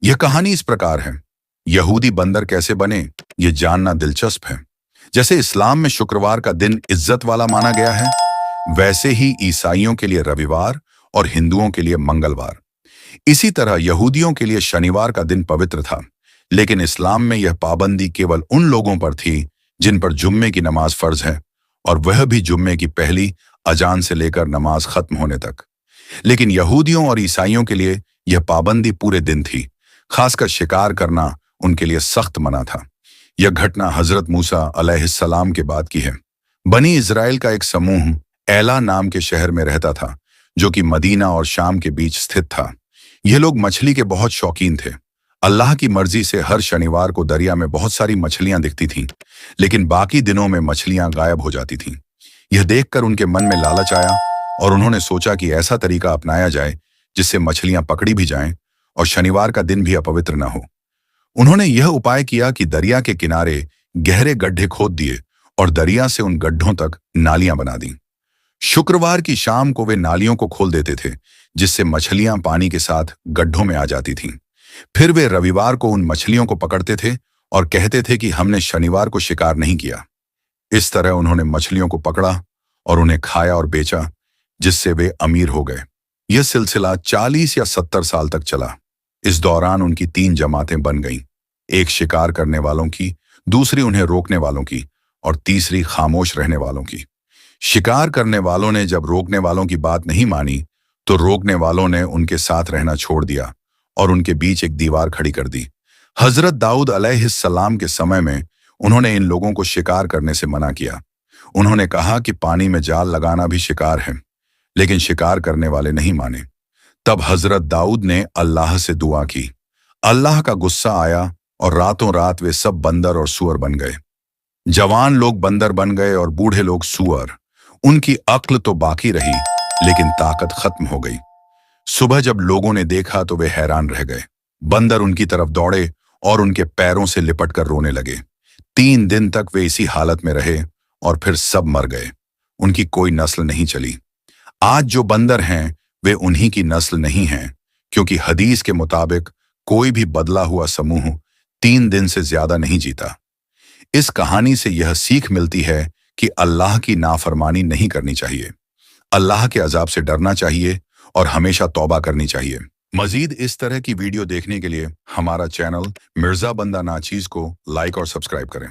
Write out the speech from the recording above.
यह कहानी इस प्रकार है। यहूदी बंदर कैसे बने, यह जानना दिलचस्प है। जैसे इस्लाम में शुक्रवार का दिन इज्जत वाला माना गया है, वैसे ही ईसाइयों के लिए रविवार और हिंदुओं के लिए मंगलवार। इसी तरह यहूदियों के लिए शनिवार का दिन पवित्र था, लेकिन इस्लाम में यह पाबंदी केवल उन लोगों पर थी जिन पर जुम्मे की नमाज फर्ज है, और वह भी जुम्मे की पहली अजान से लेकर नमाज खत्म होने तक। लेकिन यहूदियों और ईसाइयों के लिए यह पाबंदी पूरे दिन थी। खासकर शिकार करना उनके लिए सख्त मना था। यह घटना हजरत मूसा अलैहिस्सलाम के बाद की है। बनी इजराइल का एक समूह एला नाम के शहर में रहता था, जो कि मदीना और शाम के बीच स्थित था। यह लोग मछली के बहुत शौकीन थे। अल्लाह की मर्जी से हर शनिवार को दरिया में बहुत सारी मछलियां दिखती थीं, लेकिन बाकी दिनों में मछलियां गायब हो जाती थीं। यह देखकर उनके मन में लालच आया और उन्होंने सोचा कि ऐसा तरीका अपनाया जाए जिससे मछलियां पकड़ी भी जाएं और शनिवार का दिन भी अपवित्र न हो। उन्होंने यह उपाय किया कि दरिया के किनारे गहरे गड्ढे खोद दिए और दरिया से उन गड्ढों तक नालियां बना दी। शुक्रवार की शाम को वे नालियों को खोल देते थे, जिससे मछलियां पानी के साथ गड्ढों में आ जाती थीं। फिर वे रविवार को उन मछलियों को पकड़ते थे और कहते थे कि हमने शनिवार को शिकार नहीं किया। इस तरह उन्होंने मछलियों को पकड़ा और उन्हें खाया और बेचा, जिससे वे अमीर हो गए। यह सिलसिला 40 या 70 साल तक चला। इस दौरान उनकी 3 जमातें बन गईं, एक शिकार करने वालों की, दूसरी उन्हें रोकने वालों की और तीसरी खामोश रहने वालों की। शिकार करने वालों ने जब रोकने वालों की बात नहीं मानी, तो रोकने वालों ने उनके साथ रहना छोड़ दिया और उनके बीच एक दीवार खड़ी कर दी। हजरत दाऊद अलैहिस्सलाम के समय में उन्होंने इन लोगों को शिकार करने से मना किया। उन्होंने कहा कि पानी में जाल लगाना भी शिकार है, लेकिन शिकार करने वाले नहीं माने। तब हजरत दाऊद ने अल्लाह से दुआ की। अल्लाह का गुस्सा आया और रातों रात वे सब बंदर और सूअर बन गए। जवान लोग बंदर बन गए और बूढ़े लोग सूअर। उनकी अक्ल तो बाकी रही, लेकिन ताकत खत्म हो गई। सुबह जब लोगों ने देखा तो वे हैरान रह गए। बंदर उनकी तरफ दौड़े और उनके पैरों से लिपट कर रोने लगे। 3 दिन तक वे इसी हालत में रहे और फिर सब मर गए। उनकी कोई नस्ल नहीं चली। आज जो बंदर हैं वे उन्हीं की नस्ल नहीं हैं, क्योंकि हदीस के मुताबिक कोई भी बदला हुआ समूह 3 दिन से ज्यादा नहीं जीता। इस कहानी से यह सीख मिलती है कि अल्लाह की नाफरमानी नहीं करनी चाहिए, अल्लाह के अजाब से डरना चाहिए और हमेशा तौबा करनी चाहिए। मजीद इस तरह की वीडियो देखने के लिए हमारा चैनल मिर्जा बंदा नाचीज को लाइक और सब्सक्राइब करें।